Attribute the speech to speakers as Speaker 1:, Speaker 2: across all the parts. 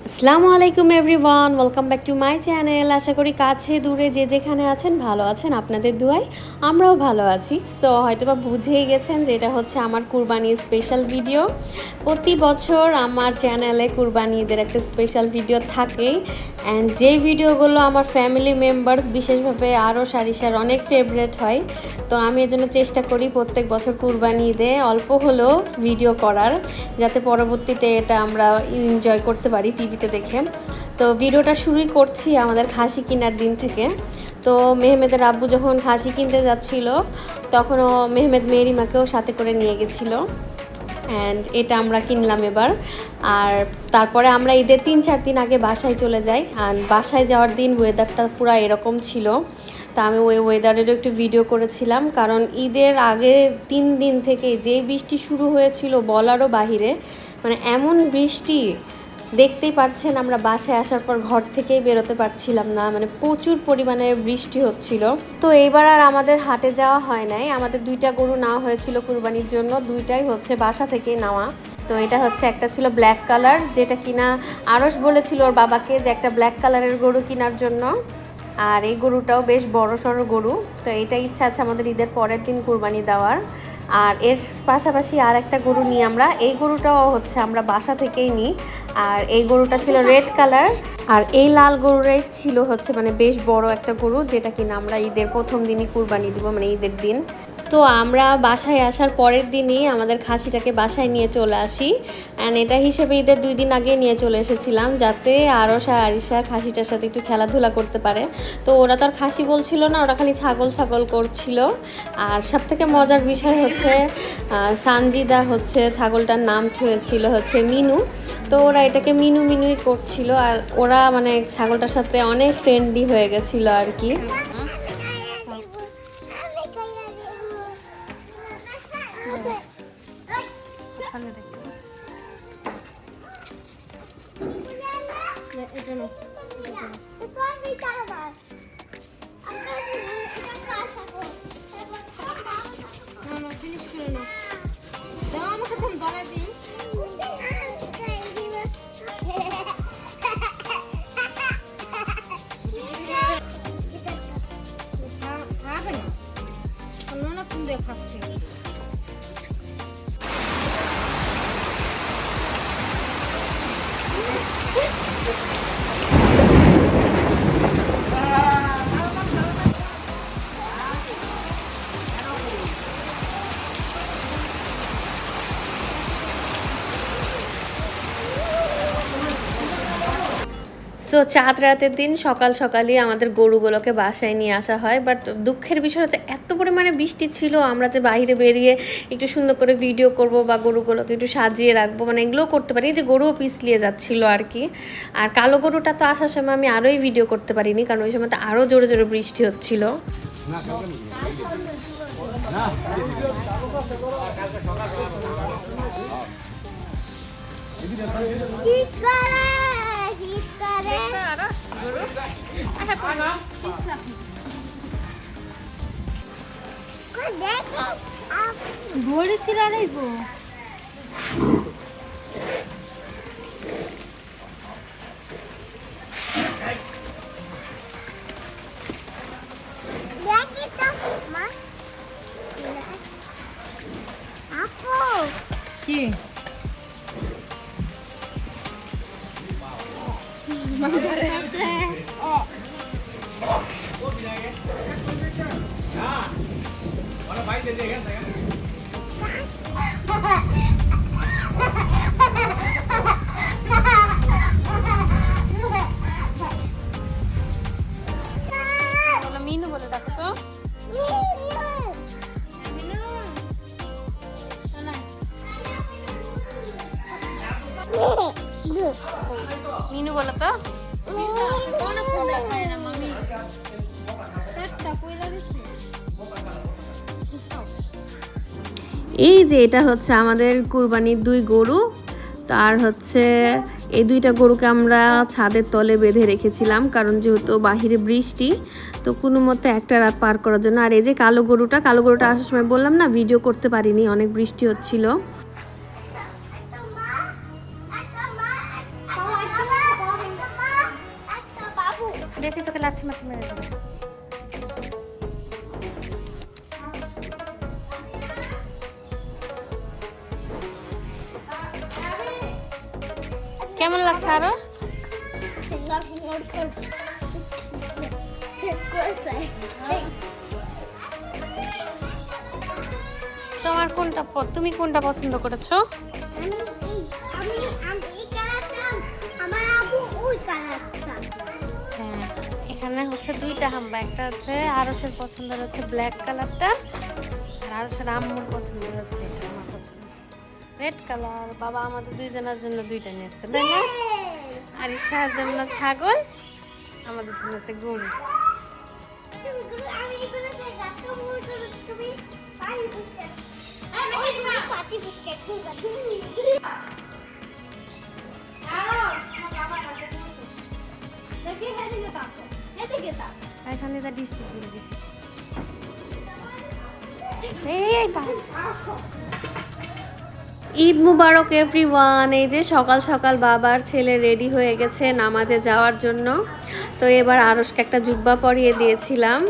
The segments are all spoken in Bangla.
Speaker 1: আসসালামু আলাইকুম everyone, welcome back to my channel. আশা করি কাছে দূরে যে যেখানে আছেন ভালো আছেন, আপনাদের দোয়ায় আমরাও ভালো আছি। সো হয়তোবা বুঝেই গেছেন যে এটা হচ্ছে আমার কুরবানির স্পেশাল ভিডিও। প্রতি বছর আমার চ্যানেলে কুরবানি ঈদের একটা স্পেশাল ভিডিও থাকেই, অ্যান্ড যেই ভিডিওগুলো আমার ফ্যামিলি মেম্বার্স বিশেষভাবে আরও সারিসার অনেক ফেভারেট হয়। তো আমি এজন্য চেষ্টা করি প্রত্যেক বছর কুরবানি ঈদে অল্প হলেও ভিডিও করার, যাতে পরবর্তীতে এটা আমরা এনজয় করতে পারি টিভিতে দেখে। তো ভিডিওটা শুরুই করছি আমাদের খাসি কেনার দিন থেকে। তো মেহমেদের আব্বু যখন খাসি কিনতে যাচ্ছিল, তখনও মেহমেদ মেরিমাকেও সাথে করে নিয়ে গেছিলো, অ্যান্ড এটা আমরা কিনলাম এবার। আর তারপরে আমরা ঈদের 3-4 দিন আগে বাসায় চলে যাই, আর বাসায় যাওয়ার দিন ওয়েদারটা পুরো এরকম ছিল। তা আমি ওই ওয়েদারেরও একটু ভিডিও করেছিলাম, কারণ ঈদের আগে 3 দিন থেকে যে বৃষ্টি শুরু হয়েছিল বলারও বাহিরে, মানে এমন বৃষ্টি দেখতেই পাচ্ছেন, আমরা বাসায় আসার পর ঘর থেকেই বেরোতে পারছিলাম না, মানে প্রচুর পরিমাণে বৃষ্টি হচ্ছিল। তো এইবার আর আমাদের হাটে যাওয়া হয় নাই। আমাদের 2টা গরু নেওয়া হয়েছিল কুরবানির জন্য, 2টাই হচ্ছে বাসা থেকেই নেওয়া। তো এটা হচ্ছে, একটা ছিল ব্ল্যাক কালার, যেটা কিনা আরস বলেছিল ওর বাবাকে যে একটা ব্ল্যাক কালারের গরু কেনার জন্য। আর এই গরুটাও বেশ বড় সড়ো গরু। তো এটা ইচ্ছা আছে আমাদের ঈদের পরের দিন কুরবানি দেওয়ার। আর এর পাশাপাশি আর একটা গরু নিই আমরা, এই গরুটাও হচ্ছে আমরা বাসা থেকেই নিই। আর এই গরুটা ছিল রেড কালার, আর এই লাল গরুটাই ছিল হচ্ছে মানে বেশ বড় একটা গরু, যেটা কিনা আমরা ঈদের প্রথম দিনই কুরবানি দিব, মানে ঈদের দিন। তো আমরা বাসায় আসার পরের দিনই আমাদের খাসিটাকে বাসায় নিয়ে চলে আসি, অ্যান্ড এটা হিসেবে ঈদের 2 দিন আগে নিয়ে চলে এসেছিলাম, যাতে আরশা আরিশা খাসিটার সাথে একটু খেলাধুলা করতে পারে। তো ওরা তো আর খাসি বলছিল না, ওরা খালি ছাগল ছাগল করছিল। আর সবথেকে মজার বিষয় হচ্ছে সানজিদা হচ্ছে ছাগলটার নাম হয়েছিল হচ্ছে মিনু। তো ওরা এটাকে মিনু মিনুই করছিল, আর ওরা মানে ছাগলটার সাথে অনেক ফ্রেন্ডলি হয়ে গেছিলো আর কি।
Speaker 2: খাচ্ছে
Speaker 1: সো চাঁদ রাতের দিন সকাল সকালই আমাদের গরুগুলোকে বাসায় নিয়ে আসা হয়। বাট দুঃখের বিষয় হচ্ছে এত পরিমাণে বৃষ্টি ছিল, আমরা যে বাইরে বেরিয়ে একটু সুন্দর করে ভিডিও করব বা গরুগুলোকে একটু সাজিয়ে রাখবো, মানে এগুলোও করতে পারি, যে গরুও পিছলিয়ে যাচ্ছিল আর কি। আর কালো গরুটা তো আসার সময় আমি আরোই ভিডিও করতে পারিনি, কারণ ওই সময় তো আরও জোরে জোরে বৃষ্টি হচ্ছিল।
Speaker 2: ঘড়ি সিরা রাইব কি মিনু বলে ডাকো তো। মিনু বলো তো।
Speaker 1: এই যে এটা হচ্ছে আমাদের কুরবানির 2 গরু। তার হচ্ছে এই 2টা গরুকে আমরা ছাদের তলে বেঁধে রেখেছিলাম, কারণ যেহেতু বাহিরে বৃষ্টি, তো কোনো মতে একটা রাত পার করার জন্য। আর এই যে কালো গরুটা আসার সময় বললাম না ভিডিও করতে পারিনি, অনেক বৃষ্টি হচ্ছিল।
Speaker 2: দেখি তোকে লাথি মাথি মেরে দেবে। কেমন লাগছে আরস? তোমার কোনটা তুমি কোনটা পছন্দ করেছো? হ্যাঁ, এখানে হচ্ছে দুইটা হাম্বা, একটা হচ্ছে আরসের পছন্দের হচ্ছে ব্ল্যাক কালারটা, আর আরসের আম্মুর পছন্দের হচ্ছে এটা, আমার পছন্দ রেড কালার। বাবা আমাদের দুইজনের জন্য দুইটা নিয়ে এসছে, তাই না? আরিশার জন্য ছাগল, আমাদের জন্য হচ্ছে গরু।
Speaker 1: ঈদ মুবারক এভরিওয়ান। এই যে সকাল সকাল বাবার ছেলে রেডি হয়ে গেছে নামাজে যাওয়ার জন্য। তো এবার আরশকে একটা জুব্বা পরিয়ে দিয়েছিলাম,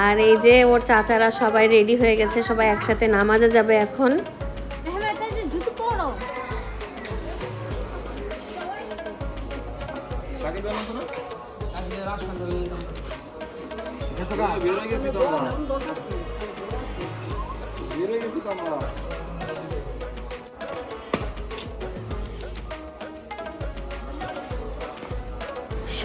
Speaker 1: আর এই যে ওর চাচারা সবাই রেডি হয়ে গেছে, সবাই একসাথে নামাজে যাবে এখন।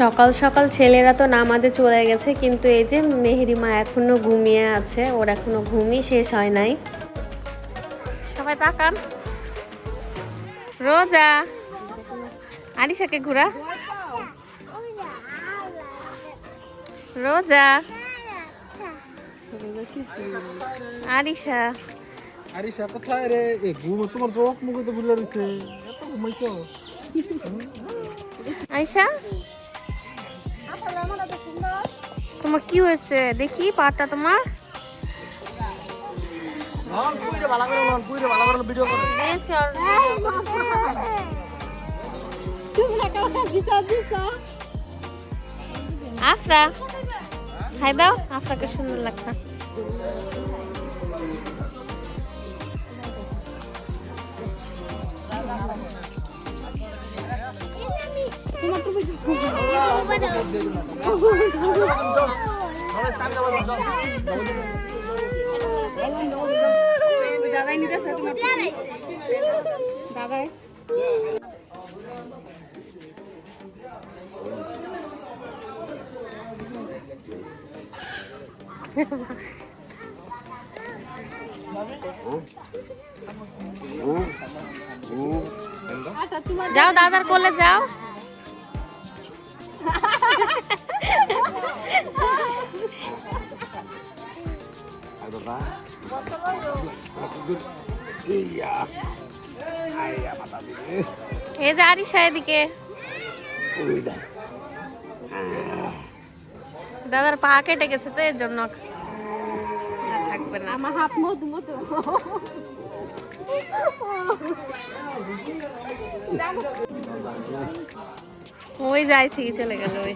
Speaker 1: সকাল সকাল ছেলেরা তো নামাজে চলে গেছে, কিন্তু এই যে মেহেরিমা এখনো ঘুমিয়ে আছে, ওর এখনো ঘুমই শেষ হয় নাই।
Speaker 2: সবাই তাকান। রোজা আরিশাকে ঘুরা, রোজা আরিশা।
Speaker 3: আরিশা কোথায় রে? এ ঘুম তোমার চোখ মুখে তো বুঝলে রয়েছে, এত ঘুমাইছো?
Speaker 2: আরিশা তোমার কি হয়েছে দেখি পাটা তোমার?
Speaker 3: ভিডিও করে
Speaker 2: আফরা হাই দাও, আফরাকে সুন্দর লাগছে। দাদাই যাও, দাদার কোলে যাও। এই যে আরিশা এদিকে, দাদার পা কেটে গেছে তো এর জন্য থাকবে না। আমার হাত মধু মতো ওই যাই থেকে চলে গেল। ওই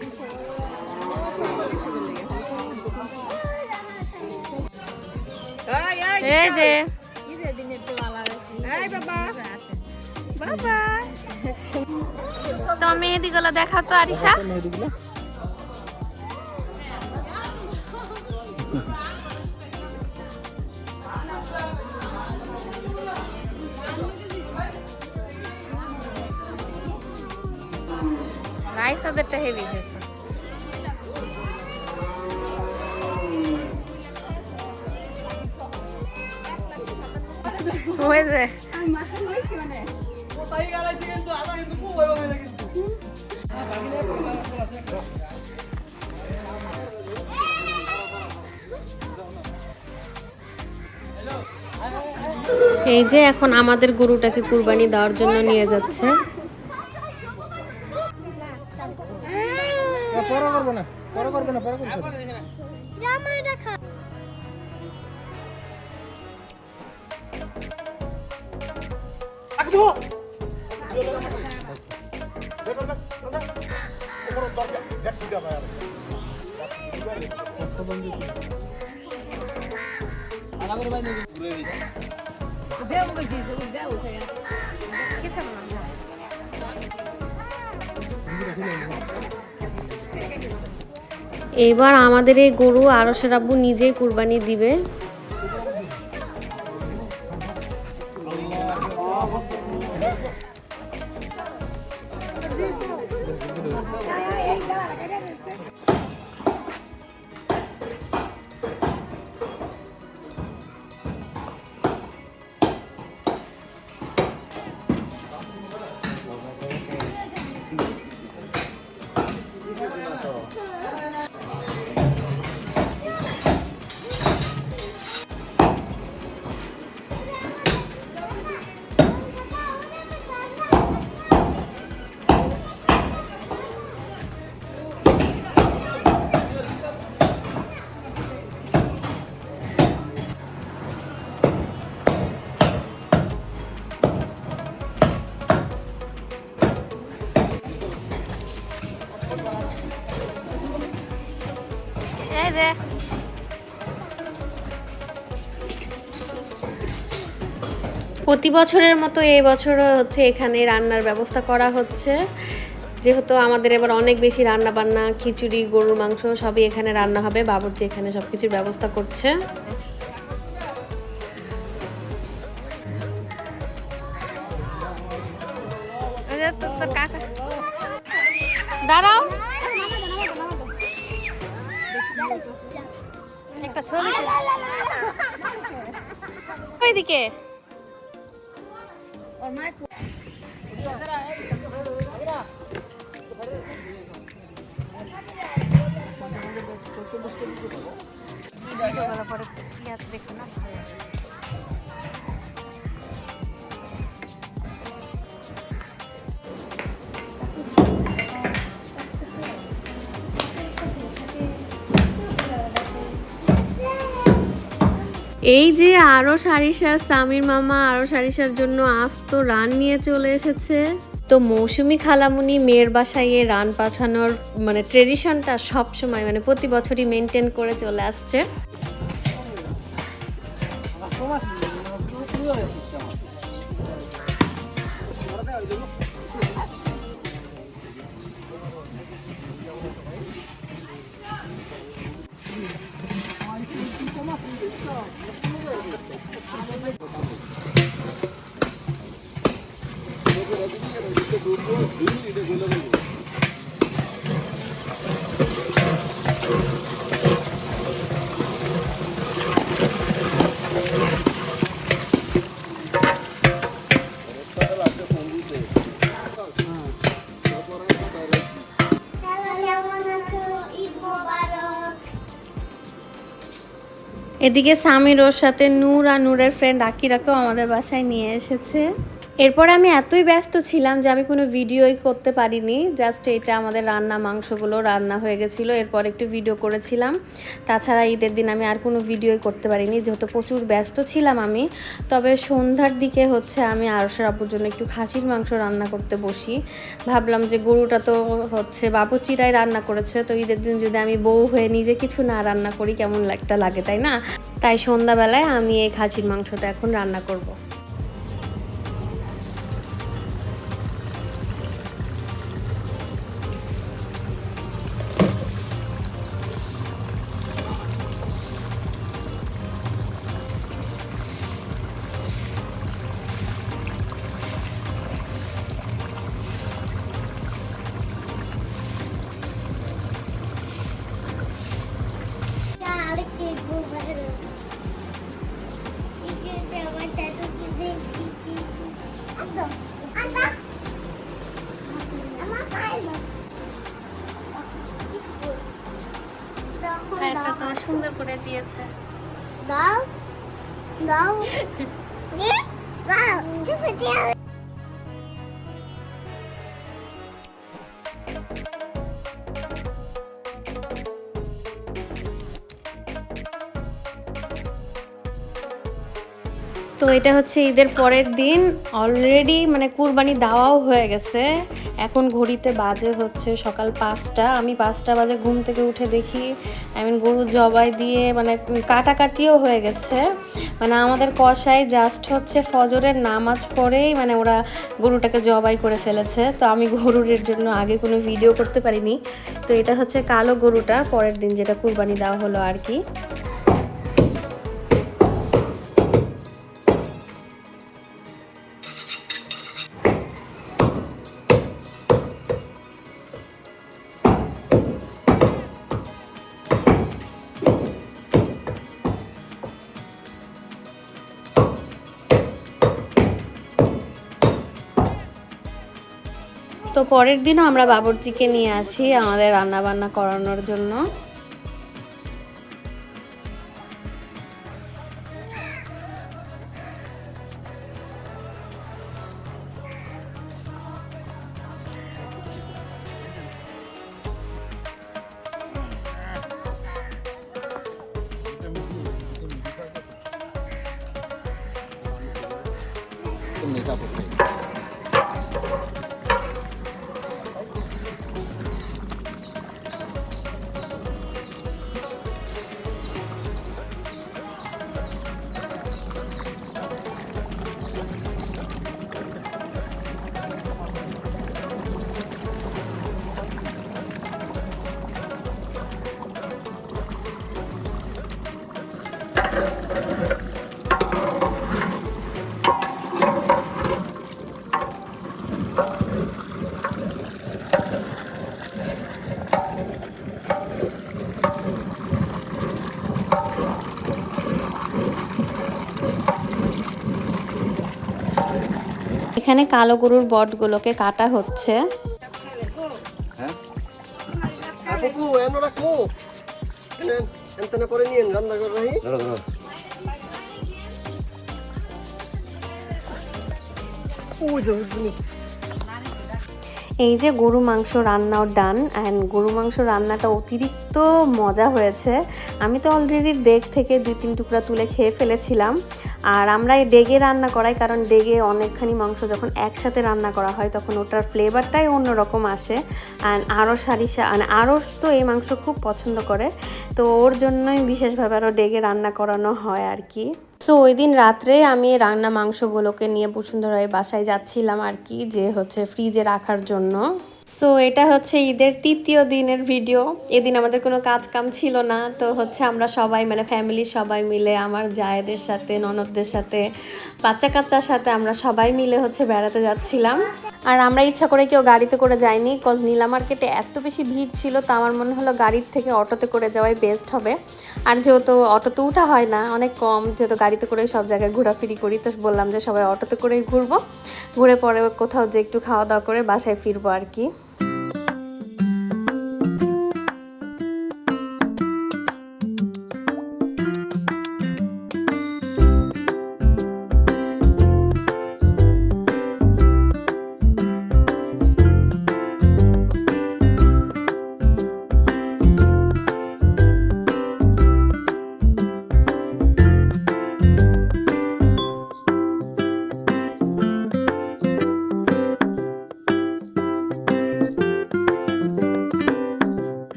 Speaker 2: এই যে তোমার মেহেদি গুলো দেখা তো আরিশা। রাইস ওদেরটা হেভি হয়েছে। ওই যে
Speaker 1: এই যে এখন আমাদের গরুটাকে কুরবানি দেওয়ার জন্য নিয়ে যাচ্ছে।
Speaker 3: পরে করবো না, পরে করবে না, পরে করবে না।
Speaker 2: কিছু না।
Speaker 1: এবার আমাদের এই গরু আরশের আব্বু নিজেই কুরবানি দিবে।
Speaker 2: এই যে
Speaker 1: প্রতি বছরের মতো এই বছরও হচ্ছে এখানে রান্নার ব্যবস্থা করা হচ্ছে, যেহেতু আমাদের এবার অনেক বেশি রান্না বান্না, খিচুড়ি, গরুর মাংস সবই এখানে রান্না হবে। বাবুর্চি এখানে সবকিছুর ব্যবস্থা করছে।
Speaker 2: এই যে তোর কাকা দাঁড়াও, একটা ছবি ওইদিকে। ভিডিও করার পরে ইয়াতে দেখো না।
Speaker 1: এই যে আরো সারিসার সামির মামা আরো সারিসার জন্য আস্ত রান নিয়ে চলে এসেছে। তো মৌসুমী খালামুনি মেয়ের বাসায় রান পাঠানোর মানে ট্রেডিশনটা সব সময় মানে প্রতি বছরই মেনটেন করে চলে আসছে। এদিকে সামির ওর সাথে নূর আর নূরের ফ্রেন্ড আকিরাকেও আমাদের বাসায় নিয়ে এসেছে। এরপর আমি এতই ব্যস্ত ছিলাম যে আমি কোনো ভিডিওই করতে পারিনি। জাস্ট এটা আমাদের রান্না, মাংসগুলো রান্না হয়ে গেছিলো, এরপর একটু ভিডিও করেছিলাম। তাছাড়া ঈদের দিন আমি আর কোনো ভিডিওই করতে পারিনি, যেহেতু প্রচুর ব্যস্ত ছিলাম আমি। তবে সন্ধ্যার দিকে হচ্ছে আমি আরশের আব্বুর জন্য একটু খাসির মাংস রান্না করতে বসি। ভাবলাম যে গরুটা তো হচ্ছে বাবুচিরাই রান্না করেছে, তো ঈদের দিন যদি আমি বউ হয়ে নিজে কিছু না রান্না করি কেমন একটা লাগে, তাই না? তাই সন্ধ্যাবেলায় আমি এই খাসির মাংসটা এখন রান্না করব।
Speaker 2: এটা তো সুন্দর করে দিয়েছে।
Speaker 4: দাও দাও দাও
Speaker 1: তো এটা হচ্ছে ঈদের পরের দিন, অলরেডি মানে কুরবানি দেওয়াও হয়ে গেছে। এখন ঘড়িতে বাজে হচ্ছে সকাল 5টা। আমি 5টা বাজে ঘুম থেকে উঠে দেখি গরু জবাই দিয়ে মানে কাটাকাটিও হয়ে গেছে। মানে আমাদের কষাই জাস্ট হচ্ছে ফজরের নামাজ পড়েই মানে ওরা গরুটাকে জবাই করে ফেলেছে। তো আমি গরুরের জন্য আগে কোনো ভিডিও করতে পারিনি। তো এটা হচ্ছে কালো গরুটা, পরের দিন যেটা কুরবানি দেওয়া হলো আর কি। তো পরের দিনও আমরা বাবুর্চিকে নিয়ে আসি আমাদের রান্না বান্না করানোর জন্য। এখানে কালো গরুর বটগুলোকে কাটা হচ্ছে।
Speaker 5: Aku ano rakmo. Ente na pare niyan randa kor rahi. Oi jauh ni.
Speaker 1: এই যে গরু মাংস রান্নাও ডান। অ্যান্ড গরু মাংস রান্নাটা অতিরিক্ত মজা হয়েছে। আমি তো অলরেডি ডেগ থেকে 2-3 টুকরা তুলে খেয়ে ফেলেছিলাম। আর আমরা এই ডেগে রান্না করাই, কারণ ডেগে অনেকখানি মাংস যখন একসাথে রান্না করা হয় তখন ওটার ফ্লেভারটাই অন্যরকম আসে। অ্যান্ড আরও মানে আরস তো এই মাংস খুব পছন্দ করে, তো ওর জন্যই বিশেষভাবে আরও ডেগে রান্না করানো হয় আর কি। সো ওই দিন রাত্রে আমি রান্না মাংসগুলোকে নিয়ে বসুন্ধরায় বাসায় যাচ্ছিলাম আর কি, যে হচ্ছে ফ্রিজে রাখার জন্য। সো এটা হচ্ছে ঈদের 3য় দিনের ভিডিও। এদিন আমাদের কোনো কাজ কাম ছিল না, তো হচ্ছে আমরা সবাই মানে ফ্যামিলি সবাই মিলে আমার জায়েদের সাথে, ননদদের সাথে, বাচ্চা কাচ্চার সাথে আমরা সবাই মিলে হচ্ছে বেড়াতে যাচ্ছিলাম। আর আমরা ইচ্ছা করে কেউ গাড়িতে করে যাইনি, কজ নীলা মার্কেটে এত বেশি ভিড় ছিল, তো আমার মনে হলো গাড়ির থেকে অটোতে করে যাওয়াই বেস্ট হবে। আর যেহেতু অটোতে উঠা হয় না, অনেক কম, যেহেতু গাড়িতে করে সব জায়গায় ঘোরাফিরি করি, তো বললাম যে সবাই অটোতে করেই ঘুরবো, ঘুরে পরে কোথাও যে একটু খাওয়া দাওয়া করে বাসায় ফিরবো আর কি।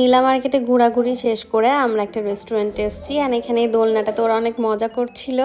Speaker 1: নীলা মার্কেটে ঘোরাঘুরি শেষ করে আমরা একটা রেস্টুরেন্টে এসেছি, আর এখানে এই দোলনাটাতে ওরা অনেক মজা করছিল।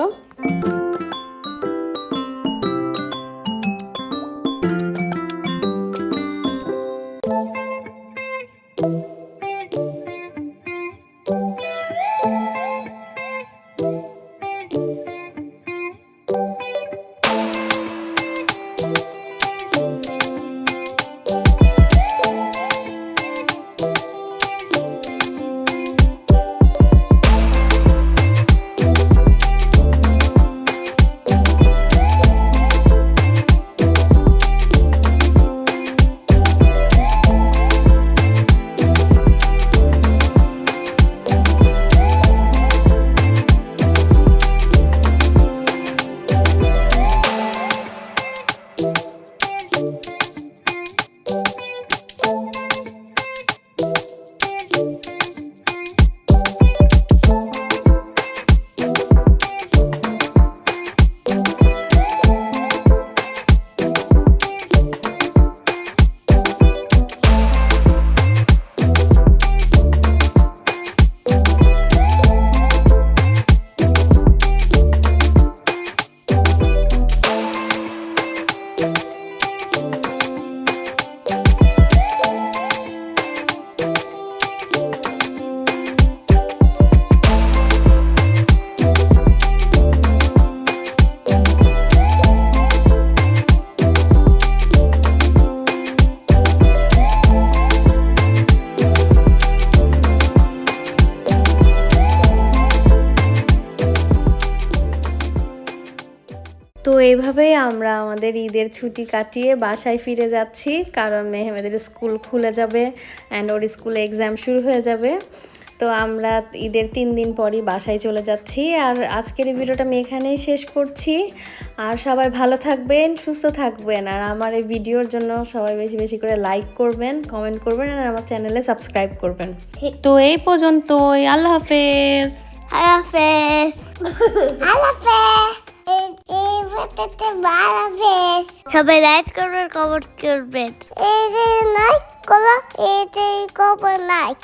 Speaker 1: তো এইভাবেই আমরা আমাদের ঈদের ছুটি কাটিয়ে বাসায় ফিরে যাচ্ছি, কারণ মেহমেদের স্কুল খুলে যাবে অ্যান্ড ওর স্কুলে এক্সাম শুরু হয়ে যাবে। তো আমরা ঈদের 3 দিন পরই বাসায় চলে যাচ্ছি। আর আজকের এই ভিডিওটা আমি এখানেই শেষ করছি। আর সবাই ভালো থাকবেন, সুস্থ থাকবেন, আর আমার এই ভিডিওর জন্য সবাই বেশি বেশি করে লাইক করবেন, কমেন্ট করবেন, আর আমার চ্যানেলে সাবস্ক্রাইব করবেন। তো এই পর্যন্তই, আল্লাহ হাফেজ।
Speaker 4: আল্লাহ হাফেজ। আল্লাহ হাফেজ। এই ভিডিওতে ভালো হাফেজ। সবাই লাইক করবেন, কমেন্ট করবেন। এই যে লাইক করো, এই যে কমেন্ট লাইক।